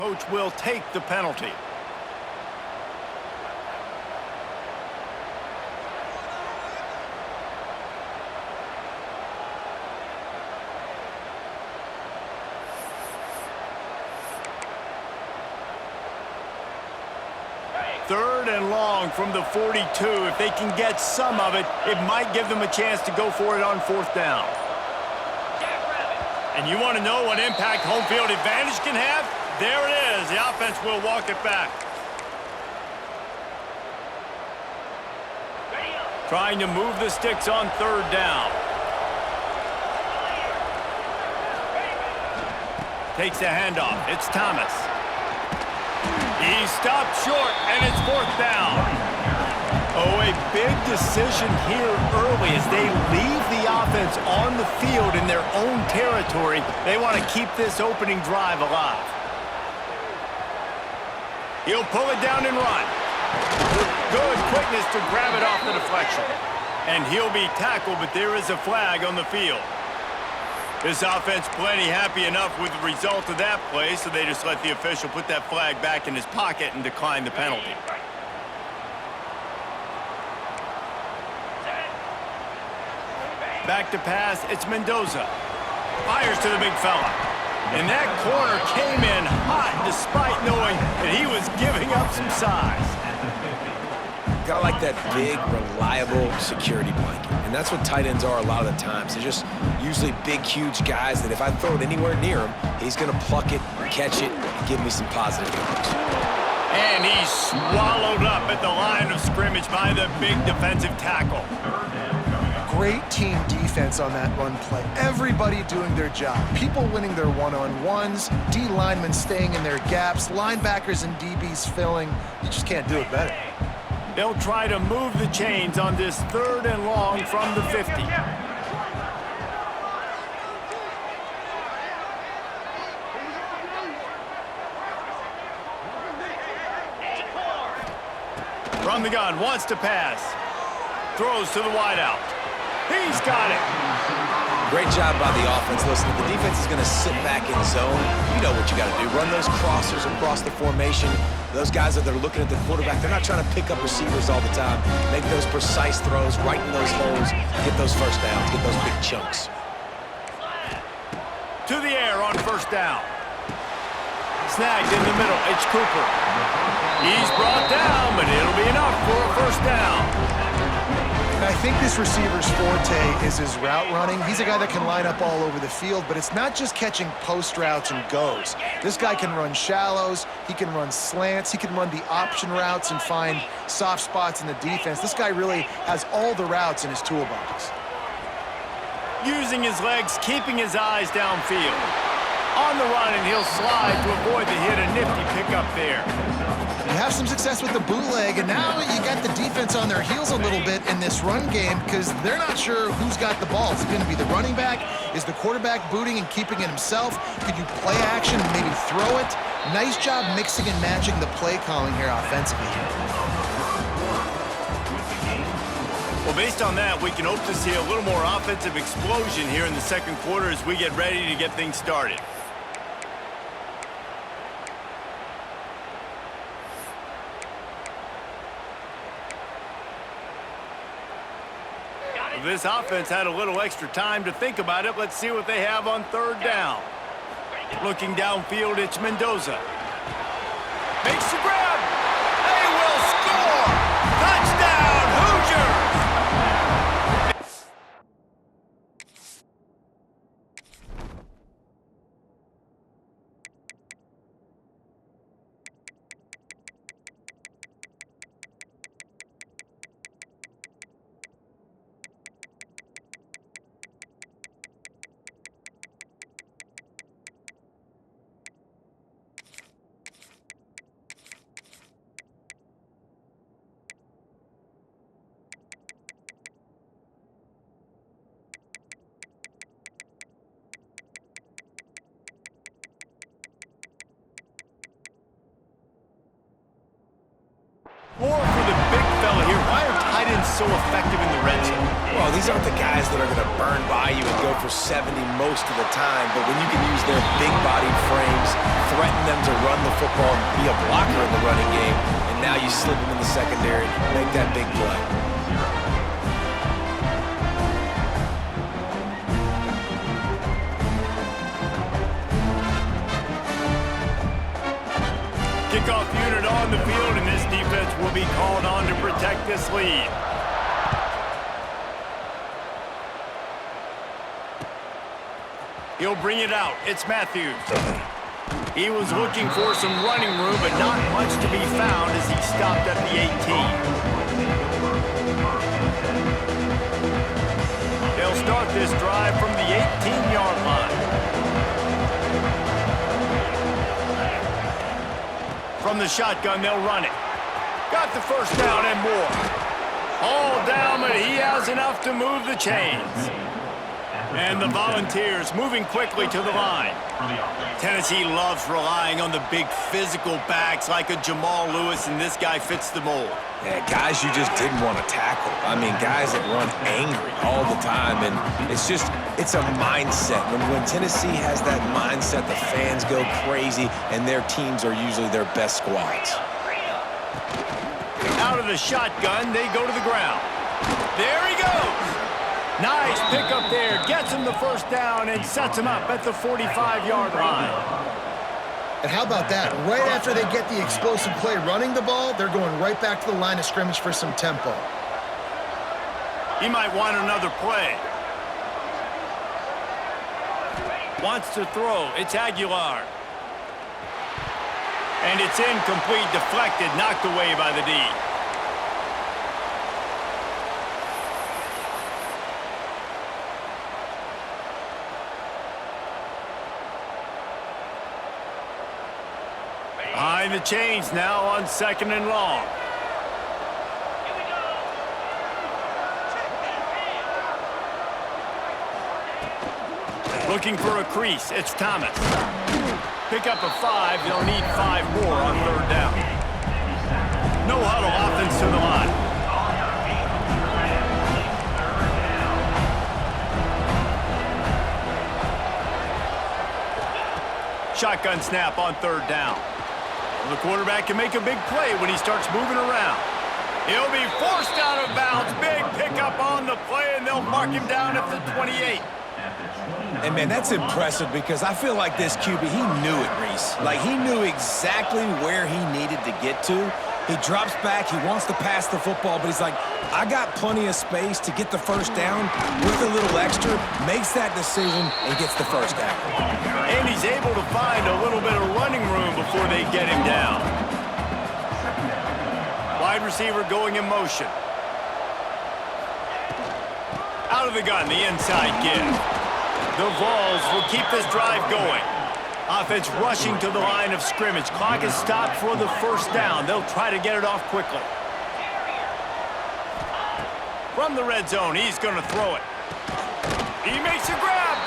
Coach will take the penalty. Third and long from the 42. If they can get some of it, it might give them a chance to go for it on fourth down. And you want to know what impact home field advantage can have? There it is. The offense will walk it back. Trying to move the sticks on third down. Takes the handoff. It's Thomas. He stopped short, and it's fourth down. Oh, a big decision here early as they leave the offense on the field in their own territory. They want to keep this opening drive alive. He'll pull it down and run. Good quickness to grab it off the deflection. And he'll be tackled, but there is a flag on the field. This offense plenty happy enough with the result of that play, so they just let the official put that flag back in his pocket and decline the penalty. Back to pass, it's Mendoza. Fires to the big fella. And that corner came in hot despite knowing that he was giving up some size. Gotta like that big, reliable security blanket. And that's what tight ends are a lot of the times. They're just usually big, huge guys that if I throw it anywhere near him, he's gonna pluck it, catch it, and give me some positive yards. And he's swallowed up at the line of scrimmage by the big defensive tackle. Great team defense on that run play. Everybody doing their job. People winning their one-on-ones, D linemen staying in their gaps, linebackers and DBs filling. You just can't do it better. They'll try to move the chains on this third and long from the 50. From the gun, wants to pass. Throws to the wideout. He's got it. Great job by the offense. Listen, if the defense is going to sit back in zone, you know what you got to do. Run those crossers across the formation. Those guys that are looking at the quarterback, they're not trying to pick up receivers all the time. Make those precise throws, right in those holes, get those first downs, get those big chunks. To the air on first down. Snagged in the middle, it's Cooper. He's brought down, but it'll be enough for a first down. And I think this receiver's forte is his route running. He's a guy that can line up all over the field, but it's not just catching post routes and goes. This guy can run shallows, he can run slants, he can run the option routes and find soft spots in the defense. This guy really has all the routes in his toolbox. Using his legs, keeping his eyes downfield. On the run, and he'll slide to avoid the hit. A nifty pickup there. You have some success with the bootleg, and now you got the defense on their heels a little bit in this run game because they're not sure who's got the ball. Is it going to be the running back? Is the quarterback booting and keeping it himself? Could you play action and maybe throw it? Nice job mixing and matching the play calling here offensively. Well, based on that, we can hope to see a little more offensive explosion here in the second quarter as we get ready to get things started. This offense had a little extra time to think about it. Let's see what they have on third down. Looking downfield, it's Mendoza. Makes the grab. They will score. Touchdown, Hoosiers! so effective in the red zone? Well, these aren't the guys that are going to burn by you and go for 70 most of the time, but when you can use their big-bodied frames, threaten them to run the football and be a blocker in the running game, and now you slip them in the secondary, make that big play. Kickoff unit on the field, and this defense will be called on to protect this lead. He'll bring it out. It's Matthews. He was looking for some running room, but not much to be found as he stopped at the 18. They'll start this drive from the 18-yard line. From the shotgun, they'll run it. Got the first down and more. All down, but he has enough to move the chains. And the Volunteers moving quickly to the line. Tennessee loves relying on the big physical backs like a Jamal Lewis, and this guy fits the mold. Yeah, guys you just didn't want to tackle. I mean, guys that run angry all the time, and it's a mindset. When Tennessee has that mindset, the fans go crazy, and their teams are usually their best squads. Out of the shotgun, they go to the ground. There he goes. Nice pickup there. Gets him the first down and sets him up at the 45-yard line. And how about that? Right after they get the explosive play running the ball, they're going right back to the line of scrimmage for some tempo. He might want another play. Wants to throw. It's Aguilar. And it's incomplete, deflected, knocked away by the D. Behind the chains now on 2nd and long. Looking for a crease. It's Thomas. Pick up a 5. They'll need 5 more on 3rd down. No huddle offense to the line. Shotgun snap on 3rd down. The quarterback can make a big play when he starts moving around. He'll be forced out of bounds. Big pickup on the play, and they'll mark him down at the 28. And, man, that's impressive because I feel like this QB, he knew it, Reese. Like, he knew exactly where he needed to get to. He drops back. He wants to pass the football, but he's like, I got plenty of space to get the first down with a little extra, makes that decision, and gets the first down. And he's able to find a little bit of running room before they get him down. Wide receiver going in motion. Out of the gun, the inside give. The Vols will keep this drive going. Offense rushing to the line of scrimmage. Clock is stopped for the first down. They'll try to get it off quickly. From the red zone, he's going to throw it. He makes a grab.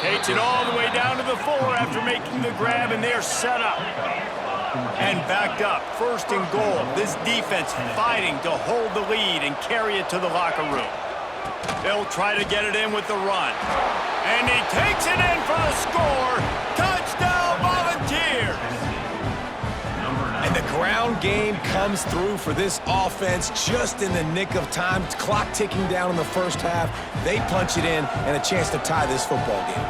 Takes it all the way down to the 4 after making the grab, and they're set up. And backed up, 1st and goal. This defense fighting to hold the lead and carry it to the locker room. They'll try to get it in with the run. And he takes it in for the score. Touchdown, Volunteers! And the ground game comes through for this offense just in the nick of time. Clock ticking down in the first half. They punch it in and a chance to tie this football game.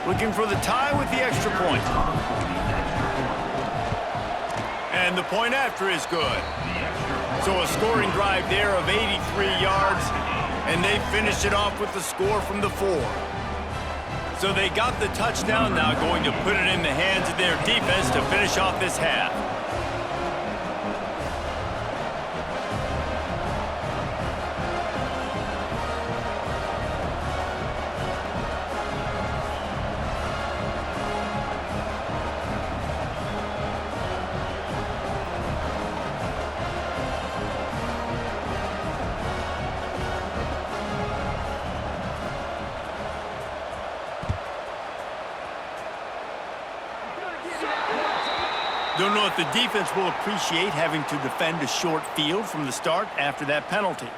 Looking for the tie with the extra point. And the point after is good. So a scoring drive there of 83 yards. And they finished it off with the score from the 4. So they got the touchdown, now going to put it in the hands of their defense to finish off this half. Don't know if the defense will appreciate having to defend a short field from the start after that penalty.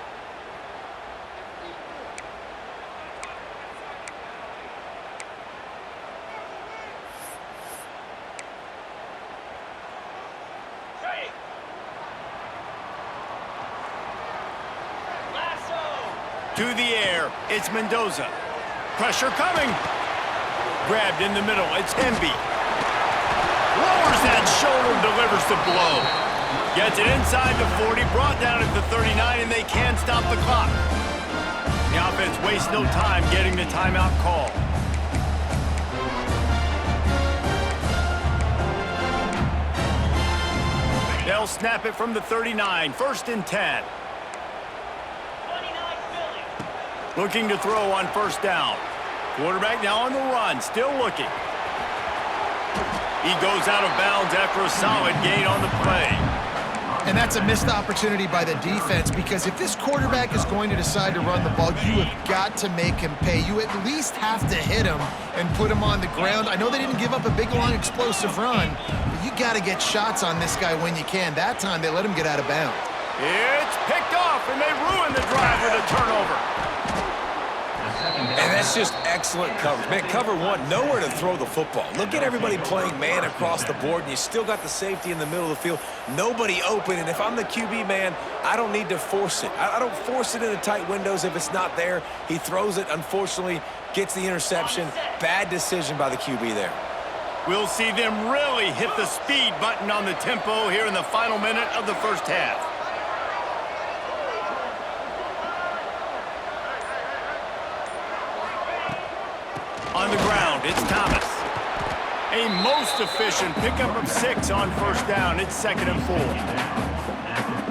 To the air, it's Mendoza. Pressure coming. Grabbed in the middle, it's Hemby. Lowers that shoulder, delivers the blow. Gets it inside the 40, brought down at the 39, and they can't stop the clock. The offense wastes no time getting the timeout call. They'll snap it from the 39, 1st and 10. Looking to throw on 1st down. Quarterback now on the run, still looking. He goes out of bounds after a solid gain on the play. And that's a missed opportunity by the defense, because if this quarterback is going to decide to run the ball, you have got to make him pay. You at least have to hit him and put him on the ground. I know they didn't give up a big, long, explosive run, but you got to get shots on this guy when you can. That time, they let him get out of bounds. It's picked off, and they ruin the drive with a turnover. And that's just excellent coverage. Man, cover one, nowhere to throw the football. Look at everybody playing man across the board, and you still got the safety in the middle of the field. Nobody open, and if I'm the QB, man, I don't need to force it. I don't force it into tight windows if it's not there. He throws it, unfortunately, gets the interception. Bad decision by the QB there. We'll see them really hit the speed button on the tempo here in the final minute of the 1st half. On the ground, it's Thomas. A most efficient pickup of 6 on 1st down. It's 2nd and 4.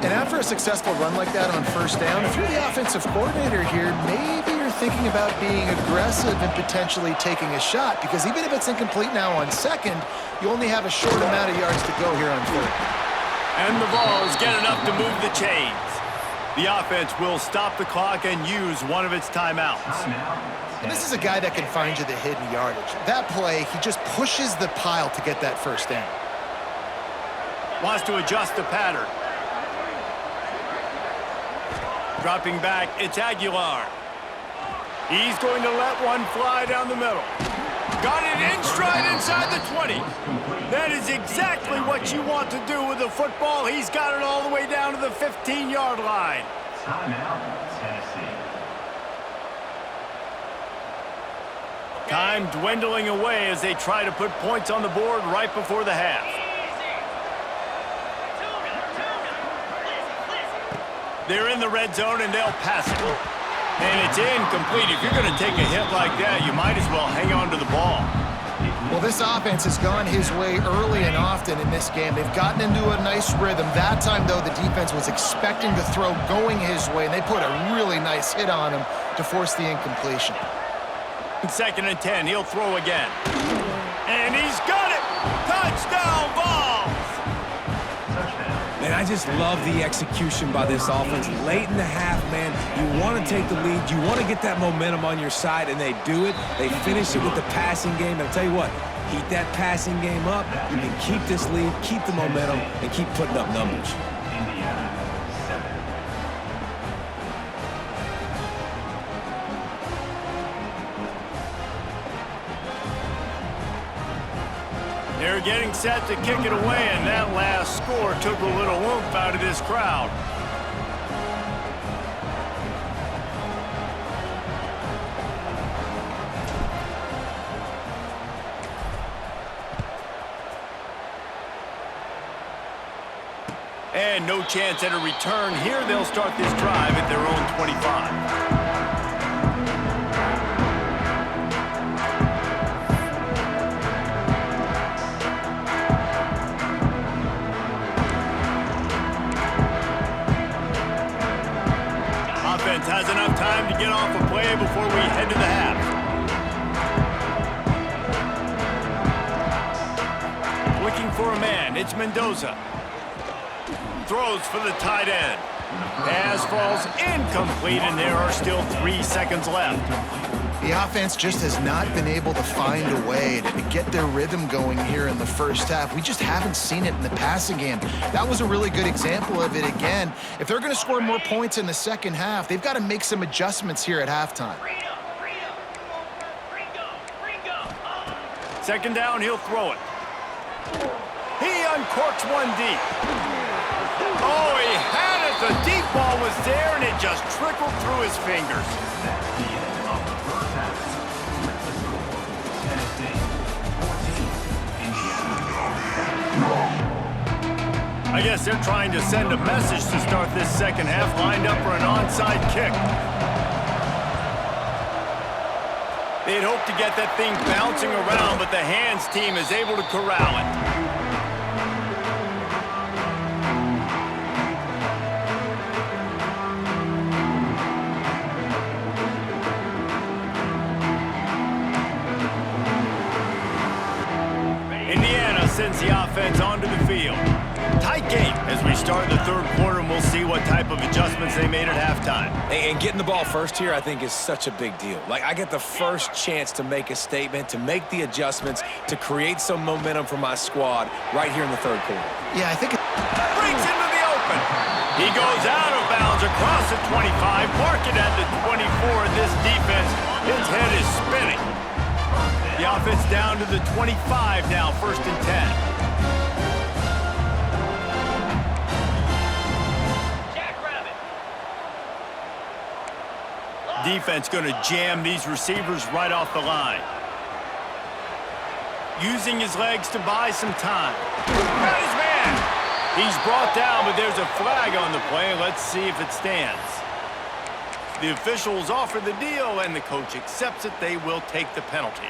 And after a successful run like that on 1st down, if you're the offensive coordinator here, maybe you're thinking about being aggressive and potentially taking a shot, because even if it's incomplete now on 2nd, you only have a short amount of yards to go here on 3rd. And the Vols get enough to move the chains. The offense will stop the clock and use one of its timeouts. And this is a guy that can find you the hidden yardage. That play, he just pushes the pile to get that 1st down. Wants to adjust the pattern. Dropping back, it's Aguilar. He's going to let one fly down the middle. Got it in stride inside the 20. That is exactly what you want to do with the football. He's got it all the way down to the 15-yard line. Timeout, Tennessee. Time dwindling away as they try to put points on the board right before the half. They're in the red zone, and they'll pass it. And it's incomplete. If you're going to take a hit like that, you might as well hang on to the ball. Well, this offense has gone his way early and often in this game. They've gotten into a nice rhythm. That time, though, the defense was expecting the throw going his way, and they put a really nice hit on him to force the incompletion. 2nd and 10, he'll throw again. And he's got it! Touchdown, Vols! Man, I just love the execution by this offense. Late in the half, man, you want to take the lead. You want to get that momentum on your side, and they do it. They finish it with the passing game. I'll tell you what, keep that passing game up. You can keep this lead, keep the momentum, and keep putting up numbers. Indiana, 7. They're getting set to kick it away, and that last score took a little oomph out of this crowd. And no chance at a return here. They'll start this drive at their own 25. Offense has enough time to get off a play before we head to the half. Looking for a man, it's Mendoza. Throws for the tight end. Pass falls incomplete, and there are still 3 seconds left. The offense just has not been able to find a way to get their rhythm going here in the 1st half. We just haven't seen it in the passing game. That was a really good example of it again. If they're going to score more points in the 2nd half, they've got to make some adjustments here at halftime. 2nd down, he'll throw it. He uncorks one deep. Oh, he had it The deep ball was there, and it just trickled through his fingers. That's the end of the first half. With the score, Tennessee 14, Indiana. I guess they're trying to send a message to start this second half, lined up for an onside kick. They'd hoped to get that thing bouncing around, but the hands team is able to corral it. Indiana sends the offense onto the field. Tight game as we start the third quarter, and we'll see what type of adjustments they made at halftime. And getting the ball first here, I think, is such a big deal. Like, I get the first chance to make a statement, to make the adjustments, to create some momentum for my squad right here in the third quarter. Yeah, I think Breaks into the open. He goes out of bounds across the 25, mark it at the 24, and this defense, its head is spinning. The offense down to the 25 now, 1st and 10. Defense going to jam these receivers right off the line. Using his legs to buy some time. Got his man. He's brought down, but there's a flag on the play. Let's see if it stands. The officials offer the deal, and the coach accepts it. They will take the penalty.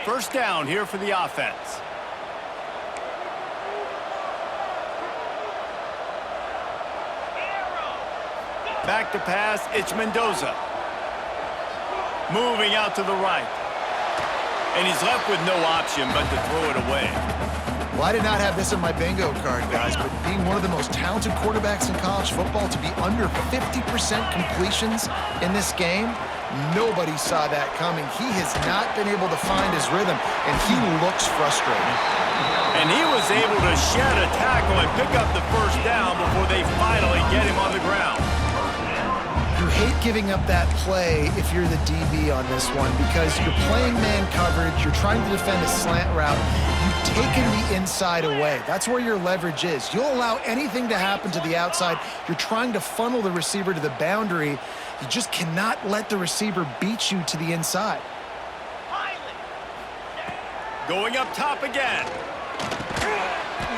First down here for the offense. Back to pass, it's Mendoza. Moving out to the right. And he's left with no option but to throw it away. Well, I did not have this in my bingo card, guys, but being one of the most talented quarterbacks in college football, to be under 50% completions in this game, nobody saw that coming. He has not been able to find his rhythm, and he looks frustrated. And he was able to shed a tackle and pick up the first down before they finally get him on the ground. You hate giving up that play if you're the DB on this one, because you're playing man coverage, you're trying to defend a slant route, you've taken the inside away. That's where your leverage is. You'll allow anything to happen to the outside. You're trying to funnel the receiver to the boundary. You just cannot let the receiver beat you to the inside. Going up top again.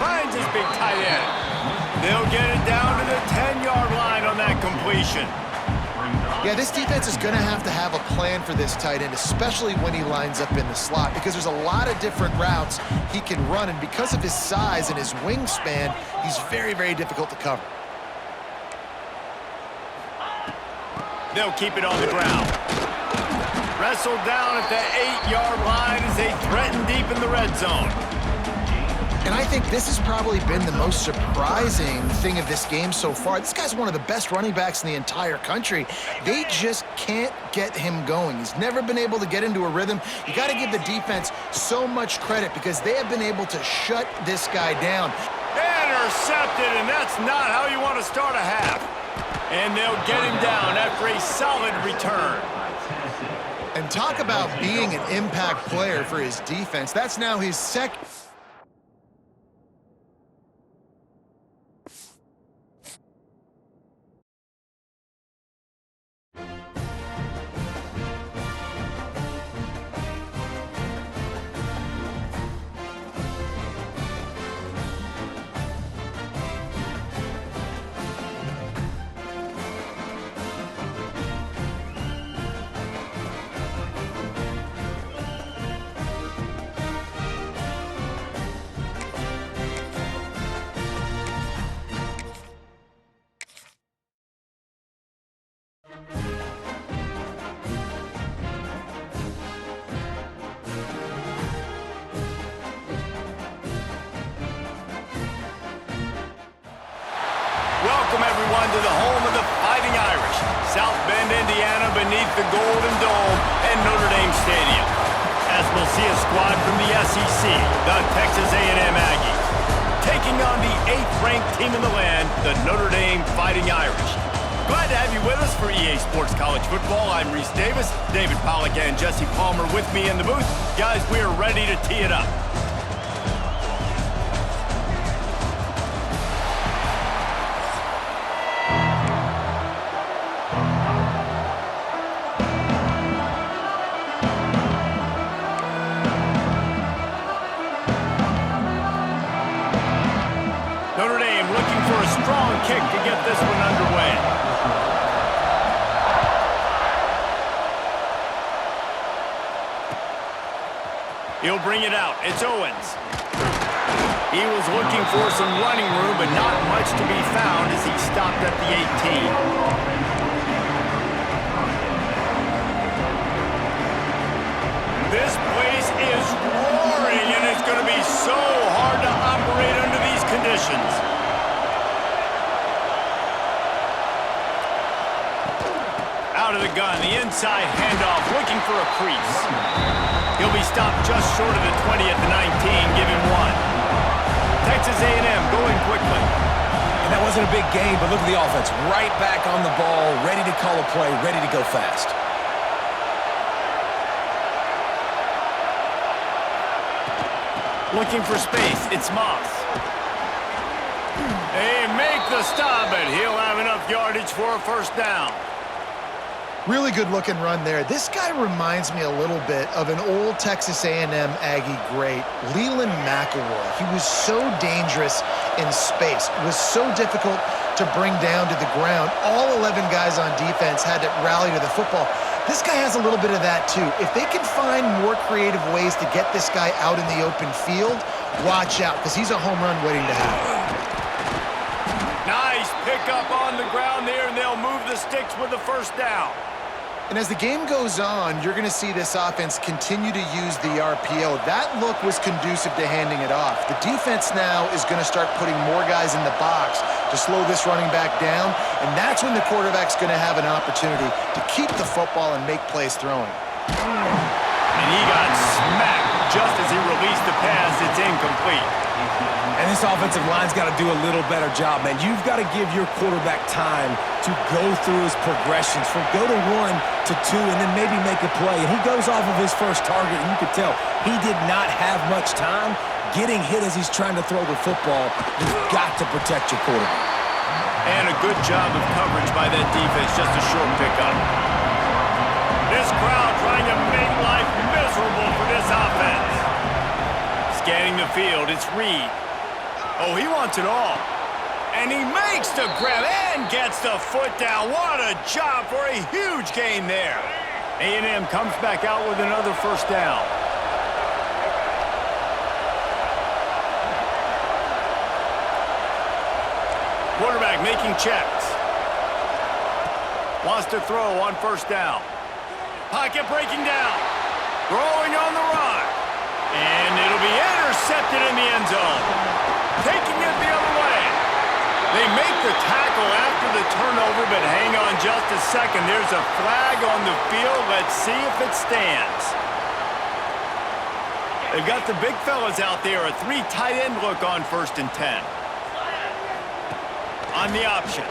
Finds his big tight end. They'll get it down to the 10-yard line on that completion. Yeah, this defense is going to have a plan for this tight end, especially when he lines up in the slot, because there's a lot of different routes he can run, and because of his size and his wingspan, he's very, very difficult to cover. They'll keep it on the ground. Wrestled down at the 8-yard line as they threaten deep in the red zone. And I think this has probably been the most surprising thing of this game so far. This guy's one of the best running backs in the entire country. They just can't get him going. He's never been able to get into a rhythm. You got to give the defense so much credit because they have been able to shut this guy down. Intercepted, and that's not how you want to start a half. And they'll get him down after a solid return. And talk about being an impact player for his defense. That's now his second. Welcome, everyone, to the home of the Fighting Irish, South Bend, Indiana, beneath the Golden Dome and Notre Dame Stadium. As we'll see a squad from the SEC, the Texas A&M Aggies, taking on the 8th-ranked team in the land, the Notre Dame Fighting Irish. Glad to have you with us for EA Sports College Football. I'm Reese Davis, David Pollack and Jesse Palmer with me in the booth. Guys, we are ready to tee it up. a strong kick to get this one underway. He'll bring it out. It's Owens. He was looking for some running room, but not much to be found as he stopped at the 18. This place is roaring, and it's going to be so hard to operate under these conditions. Out of the gun, the inside handoff, looking for a crease. He'll be stopped just short of the 20 at the 19, give him one. Texas A&M going quickly. And that wasn't a big gain, but look at the offense. Right back on the ball, ready to call a play, ready to go fast. Looking for space, it's Moss. They make the stop, but he'll have enough yardage for a first down. Really good looking run there. This guy reminds me a little bit of an old Texas A&M Aggie great, Leland McElroy. He was so dangerous in space. It was so difficult to bring down to the ground. All 11 guys on defense had to rally to the football. This guy has a little bit of that too. If they can find more creative ways to get this guy out in the open field, watch out, because he's a home run waiting to happen. Nice pickup on the ground there, and they'll move the sticks with the first down. And as the game goes on, you're going to see this offense continue to use the RPO. That look was conducive to handing it off. The defense now is going to start putting more guys in the box to slow this running back down, and that's when the quarterback's going to have an opportunity to keep the football and make plays throwing. And he got smacked just as he released the pass. It's incomplete. And this offensive line's got to do a little better job, man. You've got to give your quarterback time to go through his progressions, from go to 1 to 2, and then maybe make a play. And he goes off of his first target, and you could tell he did not have much time getting hit as he's trying to throw the football. You've got to protect your quarterback. And a good job of coverage by that defense, just a short pickup. This crowd trying to make life miserable for this offense. Scanning the field, it's Reed. Oh, he wants it all. And he makes the grab and gets the foot down. What a job for a huge gain there. A&M comes back out with another first down. Quarterback making checks. Wants to throw on first down. Pocket breaking down. Throwing on the run. And it'll be intercepted in the end zone. Taking it the other way. They make the tackle after the turnover, but hang on just a second. There's a flag on the field. Let's see if it stands. They've got the big fellas out there. A 3 tight end look on 1st and 10. On the option.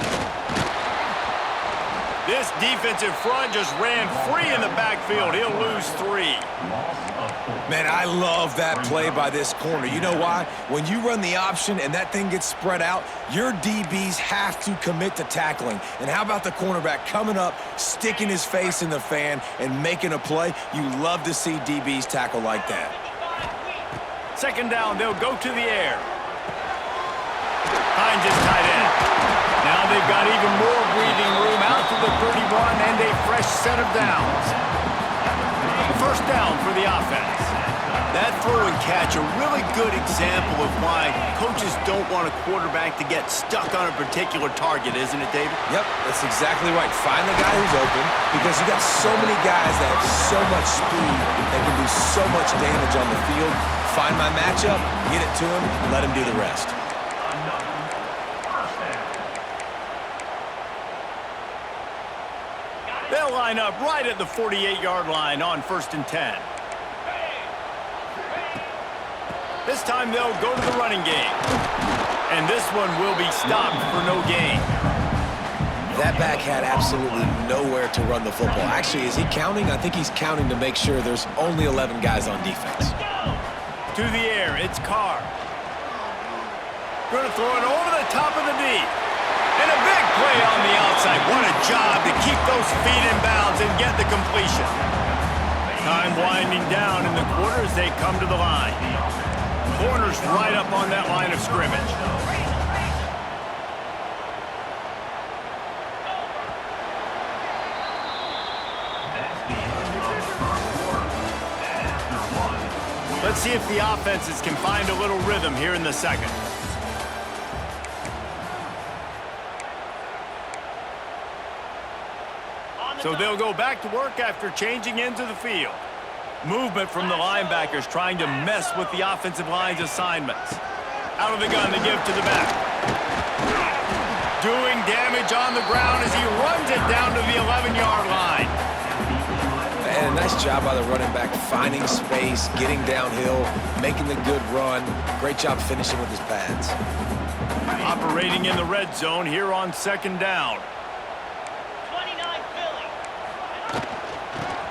This defensive front just ran free in the backfield. He'll lose 3. Man, I love that play by this corner. You know why? When you run the option and that thing gets spread out, your DBs have to commit to tackling. And how about the cornerback coming up, sticking his face in the fan, and making a play? You love to see DBs tackle like that. 2nd down, they'll go to the air. Hines is tight end. Now they've got even more breathing room out to the 31 and a fresh set of downs. First down for the offense. That throw and catch, a really good example of why coaches don't want a quarterback to get stuck on a particular target, isn't it, David? Yep, that's exactly right. Find the guy who's open, because you got so many guys that have so much speed that can do so much damage on the field. Find my matchup, get it to him, let him do the rest. They'll line up right at the 48-yard line on 1st and 10. This time they'll go to the running game. And this one will be stopped for no gain. That back had absolutely nowhere to run the football. Actually, is he counting? I think he's counting to make sure there's only 11 guys on defense. To the air, it's Carr. Going to throw it over the top of the D. And a big play on the outside. What a job to keep those feet in bounds and get the completion. Time winding down in the quarter as they come to the line. Corners right up on that line of scrimmage. if the offenses can find a little rhythm here in the second. So they'll go back to work after changing into the field. Movement from the linebackers trying to mess with the offensive line's assignments. Out of the gun, they give to the back. Doing damage on the ground as he runs it down to the 11-yard line. And a nice job by the running back, finding space, getting downhill, making the good run. Great job finishing with his pads. Operating in the red zone here on second down. 29 Philly.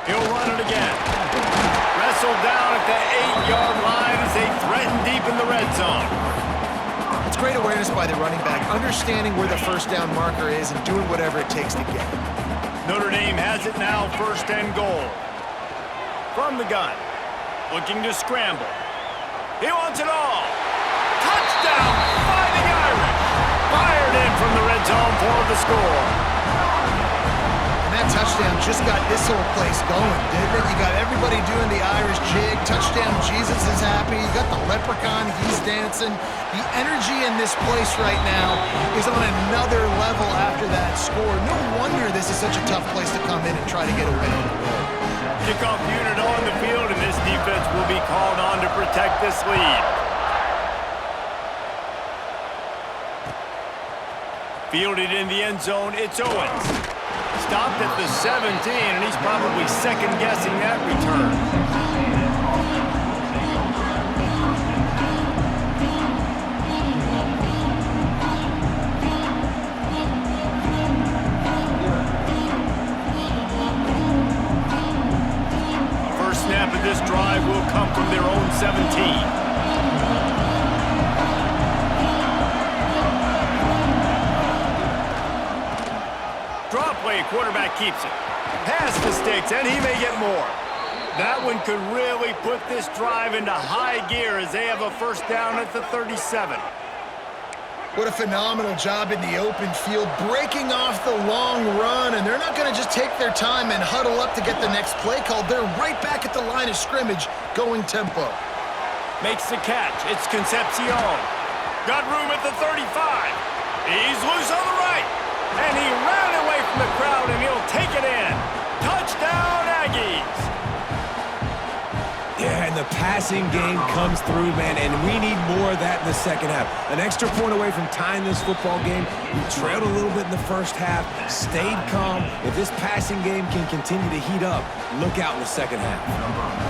He'll run it again. Wrestled down at the 8-yard line as they threaten deep in the red zone. It's great awareness by the running back, understanding where the first down marker is and doing whatever it takes to get it. Notre Dame has it now, first and goal. From the gun, looking to scramble. He wants it all. Touchdown, Fighting Irish. Fired in from the red zone for the score. And that touchdown just got this whole place going, didn't it? You got everybody doing the Irish jig. Touchdown Jesus is happy. You got the leprechaun, he's dancing. The energy in this place right now is on another level after that score. No wonder this is such a tough place to come in and try to get a win on the road. Kickoff unit on the field, and this defense will be called on to protect this lead. Fielded in the end zone, it's Owens. Stopped at the 17, and he's probably second-guessing that return. Snap of this drive will come from their own 17. Draw play, quarterback keeps it. Pass the sticks, and he may get more. That one could really put this drive into high gear as they have a first down at the 37. What a phenomenal job in the open field, breaking off the long run, and they're not going to just take their time and huddle up to get the next play called. They're right back at the line of scrimmage, going tempo. Makes the catch. It's Concepcion. Got room at the 35. He's loose on the right, and he ran away from the crowd, and he'll take it in. Touchdown, Aggies. Yeah, and the passing game comes through, man, and we need more of that in the second half. An extra point away from tying this football game. We trailed a little bit in the first half, stayed calm. If this passing game can continue to heat up, look out in the second half.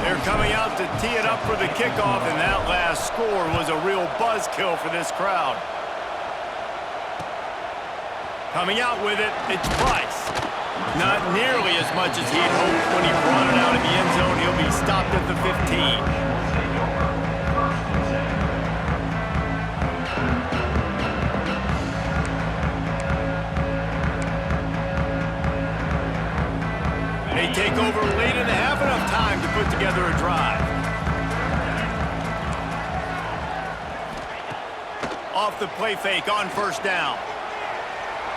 They're coming out to tee it up for the kickoff, and that last score was a real buzzkill for this crowd. Coming out with it, it's Price. Not nearly as much as he'd hoped when he brought it out of the end zone. He'll be stopped at the 15. They take over late in the half, enough time to put together a drive. Off the play fake on first down.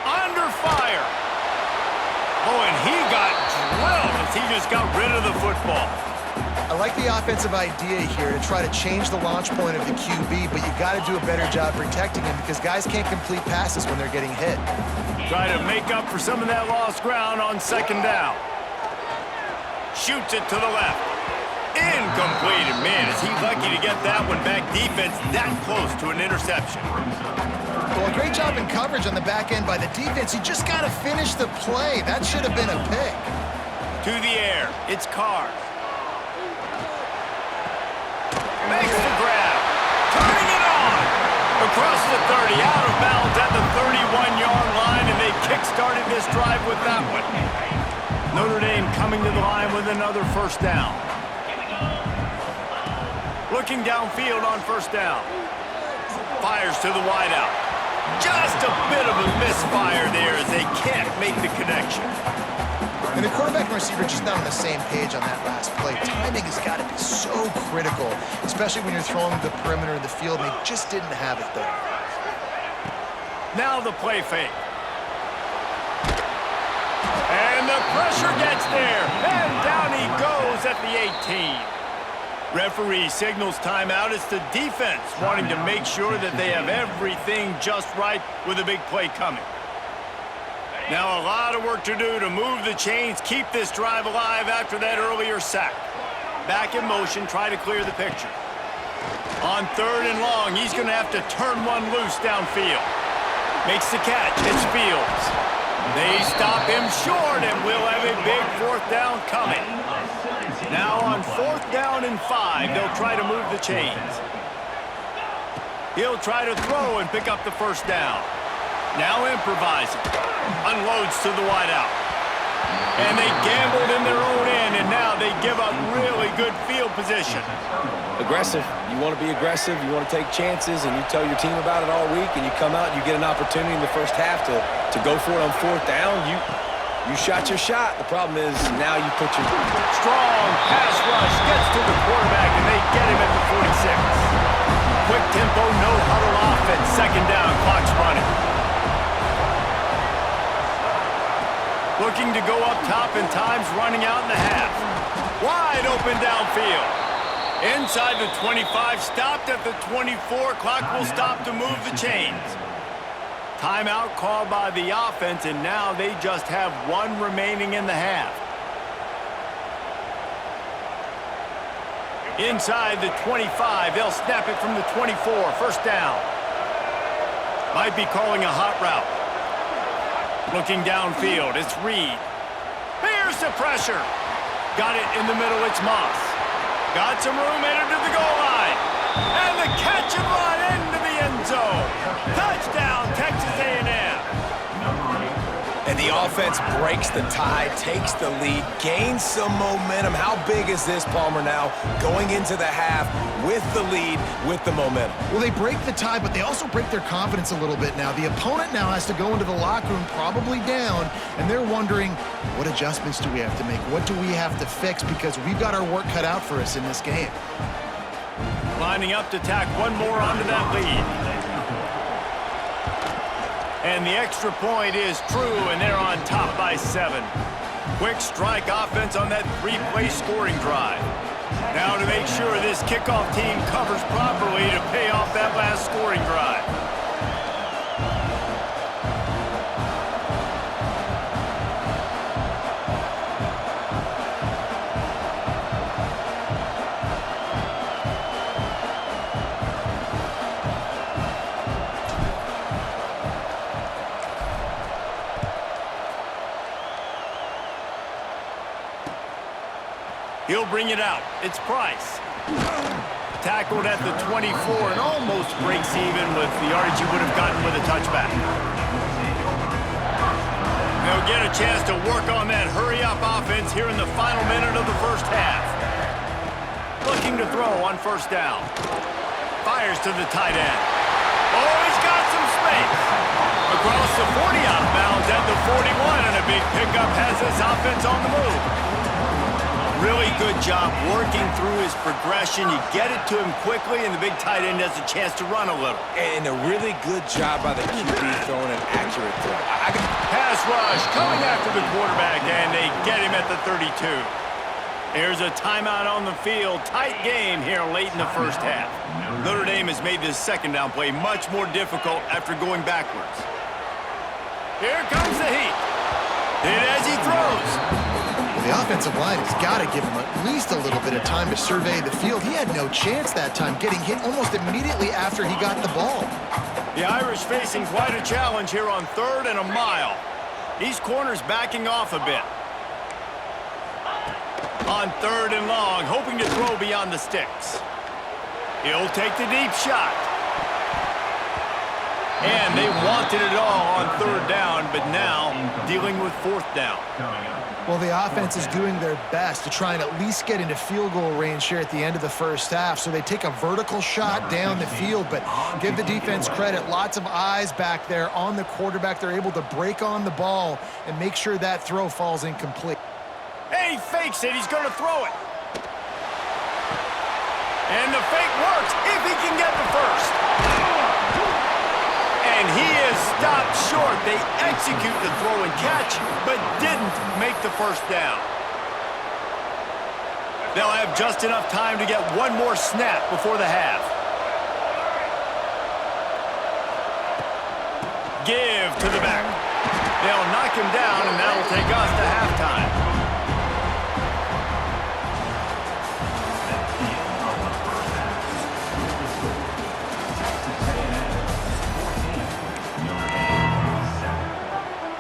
Under fire. Oh, and he got drilled as he just got rid of the football. I like the offensive idea here to try to change the launch point of the QB, but you got to do a better job protecting him because guys can't complete passes when they're getting hit. Try to make up for some of that lost ground on second down. Shoots it to the left. Incomplete, and man, is he lucky to get that one back. Defense that close to an interception. Well, a great job in coverage on the back end by the defense. You just got to finish the play. That should have been a pick. To the air, it's Carr. Makes the grab. Turning it on. Across the 30, out of bounds at the 31-yard line, and they kick-started this drive with that one. Notre Dame coming to the line with another first down. Looking downfield on first down. Fires to the wideout. Just a bit of a misfire there as they can't make the connection. And the quarterback and receiver just not on the same page on that last play. Timing has got to be so critical, especially when you're throwing the perimeter of the field, and they just didn't have it there. Now the play fake. And the pressure gets there, and down he goes at the 18. Referee signals timeout. It's the defense wanting to make sure that they have everything just right with a big play coming. Now a lot of work to do to move the chains, keep this drive alive after that earlier sack. Back in motion, try to clear the picture. On 3rd and long, he's going to have to turn one loose downfield. Makes the catch. It's Fields. They stop him short, and we'll have a big 4th down coming. Now on 4th down and 5, they'll try to move the chains. He'll try to throw and pick up the 1st down. Now improvising. Unloads to the wideout. And they gambled in their own end, and now they give up really good field position. Aggressive. You want to be aggressive. You want to take chances, and you tell your team about it all week, and you come out and you get an opportunity in the first half to go for it on 4th down. You shot your shot. The problem is now you put your... Strong pass rush gets to the quarterback, and they get him at the 46. Quick tempo, no huddle offense. 2nd down, clock's running. Looking to go up top, and time's running out in the half. Wide open downfield. Inside the 25, stopped at the 24. Clock will stop to move the chains. Timeout called by the offense, and now they just have 1 remaining in the half. Inside the 25, they'll snap it from the 24. 1st down. Might be calling a hot route. Looking downfield, it's Reed. Here's the pressure. Got it in the middle, it's Moss. Got some room, headed to the goal line. And the catch and run into the end zone. Touchdown, Texas A&M. And the offense breaks the tie, takes the lead, gains some momentum. How big is this, Palmer, now going into the half with the lead, with the momentum? Well, they break the tie, but they also break their confidence a little bit now. The opponent now has to go into the locker room probably down, and they're wondering, what adjustments do we have to make? What do we have to fix? Because we've got our work cut out for us in this game. Lining up to tack one more onto that lead. And the extra point is true, and they're on top by 7. Quick strike offense on that 3-play scoring drive. Now to make sure this kickoff team covers properly to pay off that last scoring drive. He'll bring it out. It's Price. Tackled at the 24 and almost breaks even with the yardage he would have gotten with a touchback. They'll get a chance to work on that hurry-up offense here in the final minute of the 1st half. Looking to throw on 1st down. Fires to the tight end. Oh, he's got some space. Across the 40 out of bounds at the 41, and a big pickup has this offense on the move. Really good job working through his progression. You get it to him quickly, and the big tight end has a chance to run a little. And a really good job by the QB throwing an accurate throw. Pass rush coming after the quarterback, and they get him at the 32. Here's a timeout on the field. Tight game here late in the 1st half. Notre Dame has made this 2nd down play much more difficult after going backwards. Here comes the heat. Hit as he throws. The offensive line has got to give him at least a little bit of time to survey the field. He had no chance that time, getting hit almost immediately after he got the ball. The Irish facing quite a challenge here on 3rd and a mile. These corners backing off a bit. On 3rd and long, hoping to throw beyond the sticks. He'll take the deep shot. And they wanted it all on 3rd down, but now dealing with 4th down. Well, the offense is doing their best to try and at least get into field goal range here at the end of the 1st half. So they take a vertical shot down the field, but give the defense credit. Lots of eyes back there on the quarterback. They're able to break on the ball and make sure that throw falls incomplete. Hey, he fakes it. He's going to throw it. And the fake works if he can get the 1st. And he is stopped short. They execute the throw and catch, but didn't make the 1st down. They'll have just enough time to get one more snap before the half. Give to the back. They'll knock him down, and that'll take us to halftime.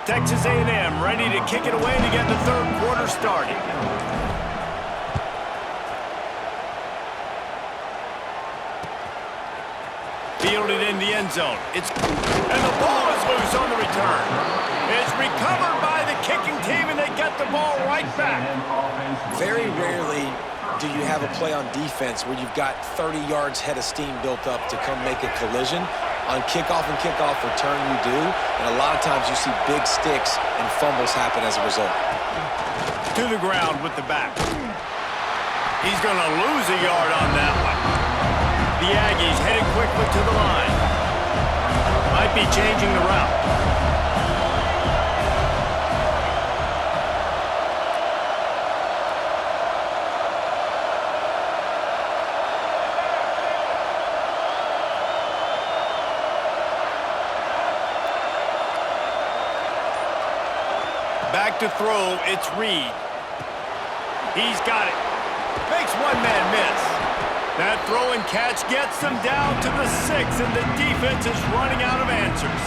Texas A&M ready to kick it away to get the third quarter started. Fielded in the end zone. And the ball is loose on the return. It's recovered by the kicking team, and they get the ball right back. Very rarely do you have a play on defense where you've got 30 yards head of steam built up to come make a collision. On kickoff and kickoff return, you do. And a lot of times you see big sticks and fumbles happen as a result. To the ground with the back. He's going to lose a yard on that one. The Aggies headed quickly to the line. Might be changing the route. Back to throw, it's Reed. He's got it. Makes one man miss. That throw and catch gets them down to the 6, and the defense is running out of answers.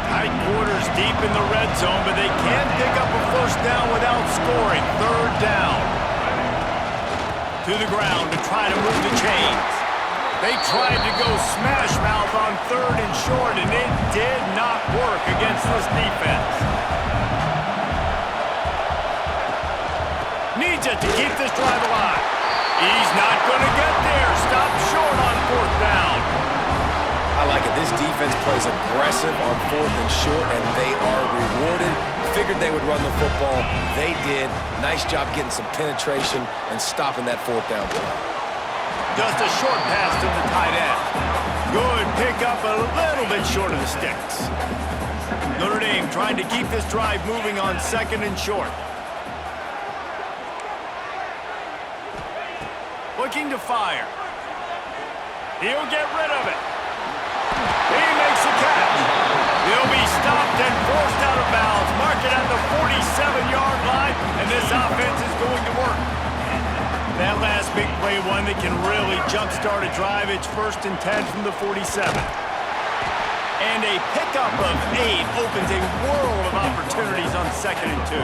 Tight quarters deep in the red zone, but they can't pick up a first down without scoring. Third down. To the ground to try to move the chains. They tried to go smash mouth on third and short, and it did not work against this defense. Needs it to keep this drive alive. He's not going to get there. Stop short on fourth down. I like it. This defense plays aggressive on fourth and short, and they are rewarded. Figured they would run the football. They did. Nice job getting some penetration and stopping that fourth down play. Just a short pass to the tight end. Good pickup, a little bit short of the sticks. Notre Dame trying to keep this drive moving on second and short. Looking to fire. He'll get rid of it. He makes a catch. He'll be stopped and forced out of bounds. Mark it at the 47-yard line, and this offense is going to work. That last big play, one that can really jumpstart a drive. It's 1st and 10 from the 47. And a pickup of 8 opens a world of opportunities on 2nd and 2.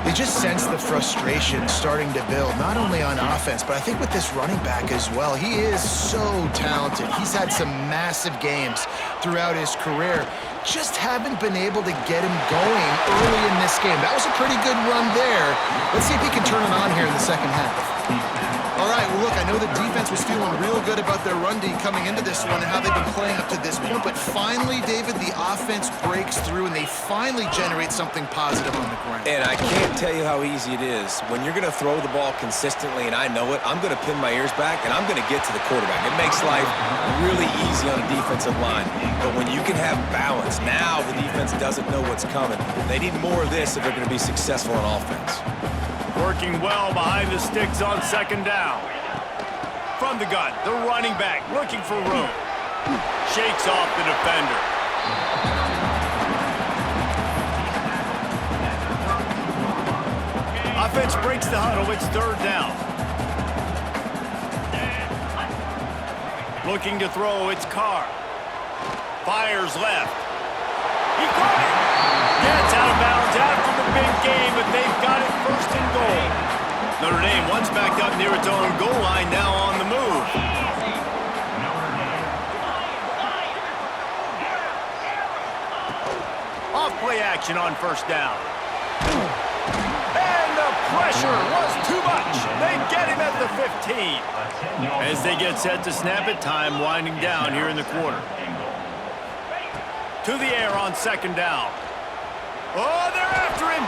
They just sense the frustration starting to build, not only on offense, but I think with this running back as well. He is so talented. He's had some massive games throughout his career. Just haven't been able to get him going early in this game. That was a pretty good run there. Let's see if he can turn it on here in the second half. All right, well, look, I know the defense was feeling real good about their run D coming into this one and how they've been playing up to this point, but finally, David, the offense breaks through and they finally generate something positive on the ground. And I can't tell you how easy it is. When you're going to throw the ball consistently, and I know it, I'm going to pin my ears back and I'm going to get to the quarterback. It makes life really easy on a defensive line. But when you can have balance, now the defense doesn't know what's coming. They need more of this if they're going to be successful on offense. Working well behind the sticks on 2nd down. From the gun, the running back looking for room. Shakes off the defender. Offense breaks the huddle. It's 3rd down. Looking to throw, it's Carr. Fires left. He caught it. Gets out of bounds after the big game, but they've got it 1st and goal. Notre Dame once backed up near its own goal line, now on the move. Off play action on 1st down. And the pressure was too much. They get him at the 15. As they get set to snap it, time winding down here in the quarter. To the air on 2nd down. Oh, they're after him.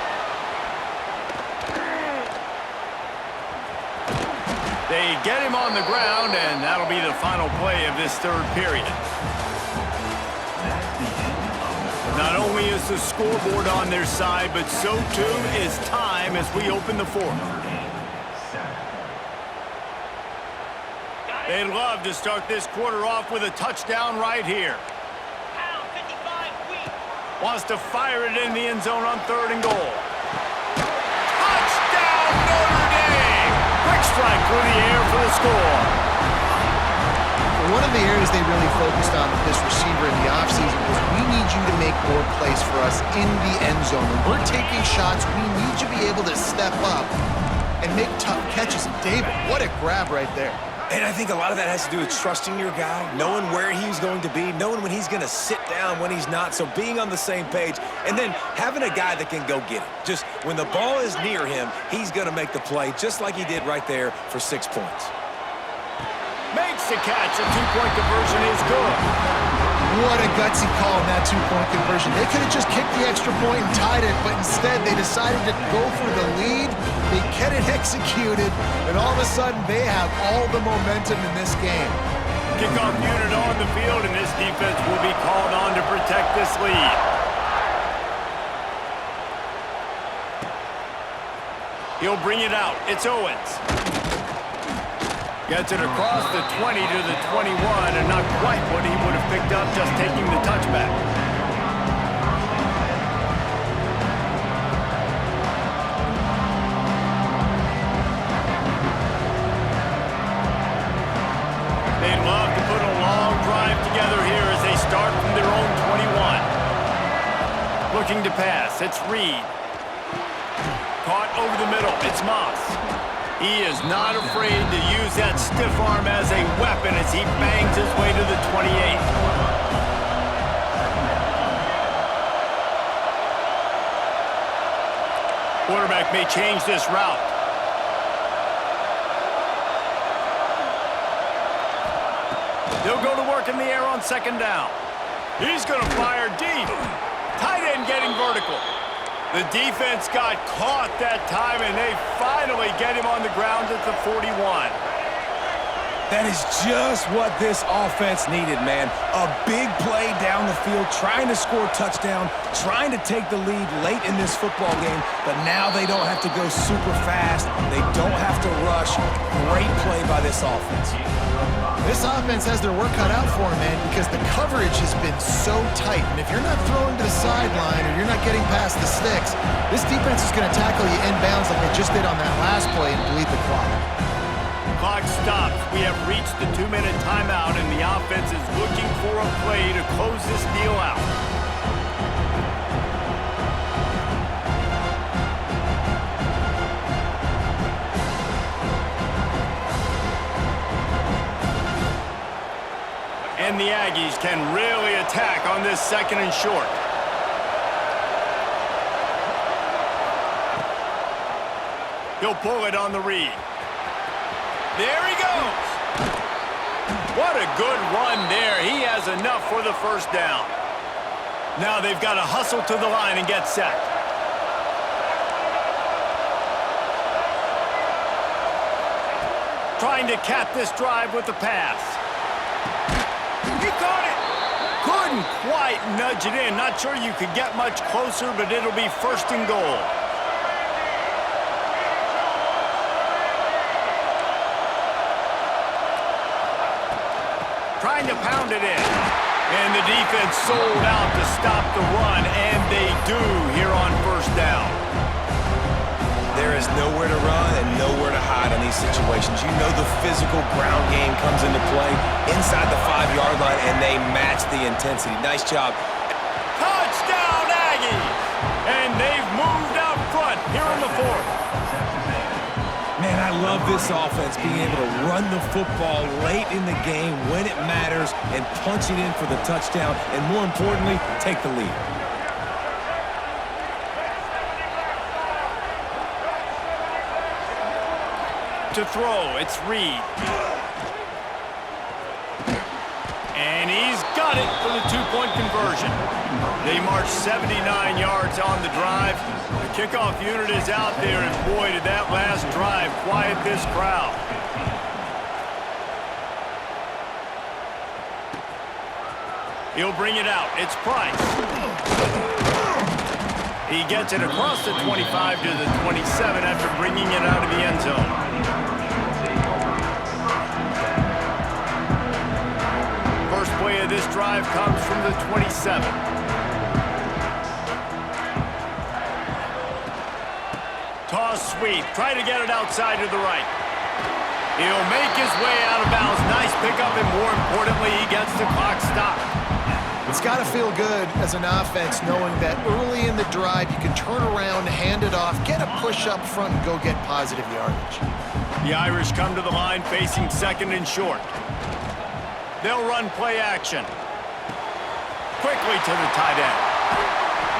They get him on the ground, and that'll be the final play of this 3rd period. Not only is the scoreboard on their side, but so too is time as we open the 4th. They love to start this quarter off with a touchdown right here. Pound 55 weak. Wants to fire it in the end zone on 3rd and goal. Touchdown, Notre Dame! Quick strike through the air for the score. One of the areas they really focused on with this receiver in the offseason was we need you to make more plays for us in the end zone. When we're taking shots, we need you to be able to step up and make tough catches. And David, what a grab right there. And I think a lot of that has to do with trusting your guy, knowing where he's going to be, knowing when he's going to sit down, when he's not, so being on the same page, and then having a guy that can go get it. Just when the ball is near him, he's going to make the play, just like he did right there for 6 points. Makes the catch. A 2-point conversion is good. What a gutsy call in that 2-point conversion. They could have just kicked the extra point and tied it, but instead they decided to go for the lead. They get it executed, and all of a sudden they have all the momentum in this game. Kickoff unit on the field, and this defense will be called on to protect this lead. He'll bring it out. It's Owens. Gets it across the 20 to the 21, and not quite what he would have picked up just taking the touchback. They'd love to put a long drive together here as they start from their own 21. Looking to pass, it's Reed. Caught over the middle, it's Moss. He is not afraid to use that stiff arm as a weapon as he bangs his way to the 28. Quarterback may change this route. They'll go to work in the air on 2nd down. He's going to fire deep. Tight end getting vertical. The defense got caught that time, and they finally get him on the ground at the 41. That is just what this offense needed, man. A big play down the field, trying to score a touchdown, trying to take the lead late in this football game, but now they don't have to go super fast. They don't have to rush. Great play by this offense. This offense has their work cut out for them, man, because the coverage has been so tight. And if you're not throwing to the sideline or you're not getting past the sticks, this defense is going to tackle you inbounds like they just did on that last play and bleed the clock. Clock stops. We have reached the 2-minute timeout, and the offense is looking for a play to close this deal out. And the Aggies can really attack on this 2nd and short. He'll pull it on the read. There he goes. What a good run there. He has enough for the 1st down. Now they've got to hustle to the line and get set. Trying to cap this drive with the pass. He caught it. Couldn't quite nudge it in. Not sure you could get much closer, but it'll be 1st and goal. Trying to pound it in. And the defense sold out to stop the run, and they do here on 1st down. There is nowhere to run and nowhere to hide in these situations. You know the physical ground game comes into play inside the 5-yard line, and they match the intensity. Nice job. Touchdown, Aggies! And they've moved out front here in the 4th. Man, I love this offense, being able to run the football late in the game when it matters and punch it in for the touchdown, and more importantly, take the lead. To throw, it's Reed. And he's got it for the 2-point conversion. They march 79 yards on the drive. The kickoff unit is out there, and boy, did that last drive quiet this crowd. He'll bring it out. It's Price. He gets it across the 25 to the 27 after bringing it out of the end zone. takeaway of this drive comes from the 27. Toss sweep. Try to get it outside to the right. He'll make his way out of bounds. Nice pickup, and more importantly, he gets the clock stopped. It's got to feel good as an offense knowing that early in the drive you can turn around, hand it off, get a push up front, and go get positive yardage. The Irish come to the line facing second and short. They'll run play action. Quickly to the tight end.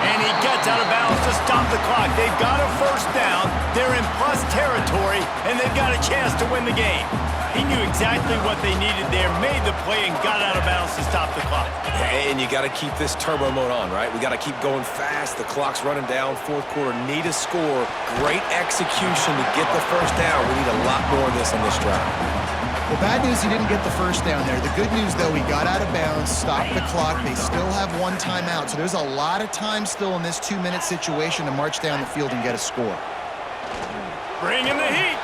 And he gets out of bounds to stop the clock. They've got a first down. They're in plus territory, and they've got a chance to win the game. He knew exactly what they needed there, made the play, and got out of bounds to stop the clock. And you got to keep this turbo mode on, right? We got to keep going fast. The clock's running down. Fourth quarter, need a score. Great execution to get the first down. We need a lot more of this on this drive. Well, bad news, he didn't get the first down there. The good news, though, he got out of bounds, stopped the clock. They still have one timeout, so there's a lot of time still in this 2-minute situation to march down the field and get a score. Bring in the heat.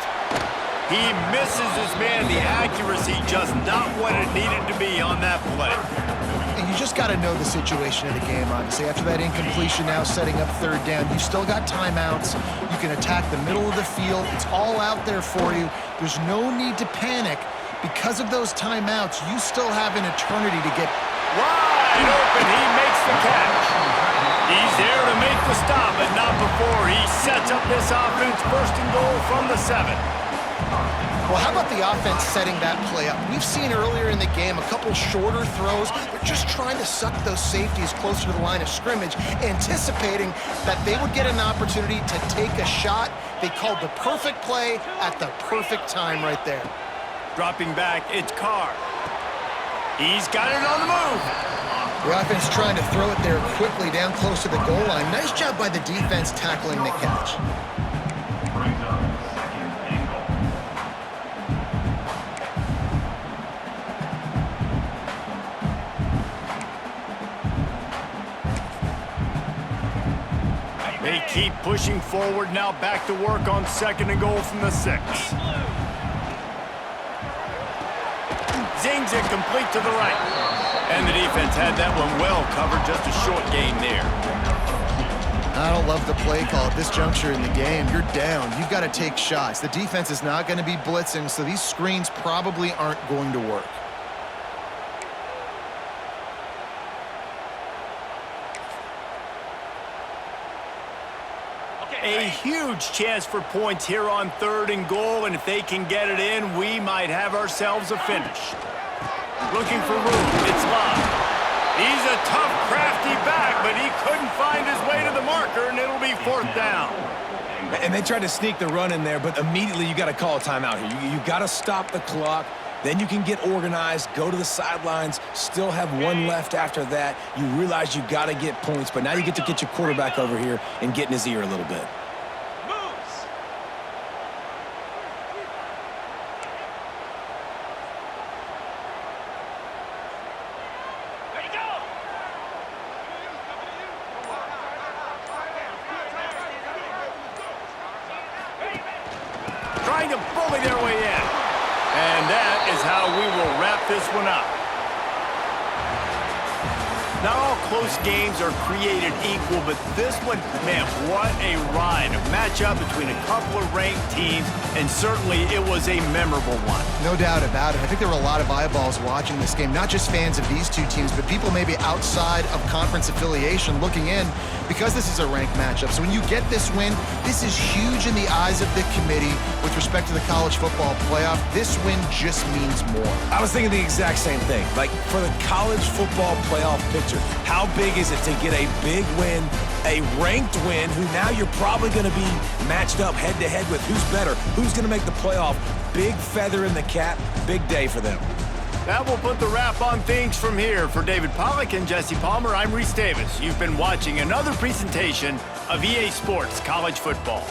He misses his man. The accuracy just not what it needed to be on that play. And you just got to know the situation of the game, obviously. After that incompletion, now setting up third down, you've still got timeouts. You can attack the middle of the field. It's all out there for you. There's no need to panic. Because of those timeouts, you still have an eternity to get wide open. He makes the catch. He's there to make the stop, but not before he sets up this offense first and goal from the 7. Well, how about the offense setting that play up? We've seen earlier in the game a couple shorter throws. They're just trying to suck those safeties closer to the line of scrimmage, anticipating that they would get an opportunity to take a shot. They called the perfect play at the perfect time right there. Dropping back, it's Carr. He's got it on the move. The offense trying to throw it there quickly down close to the goal line. Nice job by the defense tackling the catch. Brings up second and goal. They keep pushing forward, now back to work on second and goal from the 6. Zings it complete to the right. And the defense had that one well covered, just a short gain there. I don't love the play call at this juncture in the game. You're down. You've got to take shots. The defense is not going to be blitzing, so these screens probably aren't going to work. A huge chance for points here on third and goal, and if they can get it in, we might have ourselves a finish. Looking for room, it's Love. He's a tough, crafty back, but he couldn't find his way to the marker, and it'll be fourth down. And they tried to sneak the run in there, but immediately you got to call a timeout here. You got to stop the clock. Then you can get organized, go to the sidelines, still have one left after that. You realize you got to get points, but now you get to get your quarterback over here and get in his ear a little bit. Moves. Ready, go. Trying to bully their way in. And that is how we will wrap this one up. Not all close games are created equal, but this one, man, what a ride. A matchup between a couple of ranked teams, and certainly it was a memorable one. No doubt about it. I think there were a lot of eyeballs watching this game, not just fans of these two teams, but people maybe outside of conference affiliation looking in because this is a ranked matchup. So when you get this win, this is huge in the eyes of the committee with respect to the college football playoff. This win just means more. I was thinking the exact same thing. Like, for the college football playoff picture, how big is it to get a big win, a ranked win, who now you're probably going to be matched up head-to-head with who's better, who's going to make the playoff. Big feather in the cap, big day for them. That will put the wrap on things from here. For David Pollack and Jesse Palmer, I'm Reese Davis. You've been watching another presentation of EA Sports College Football.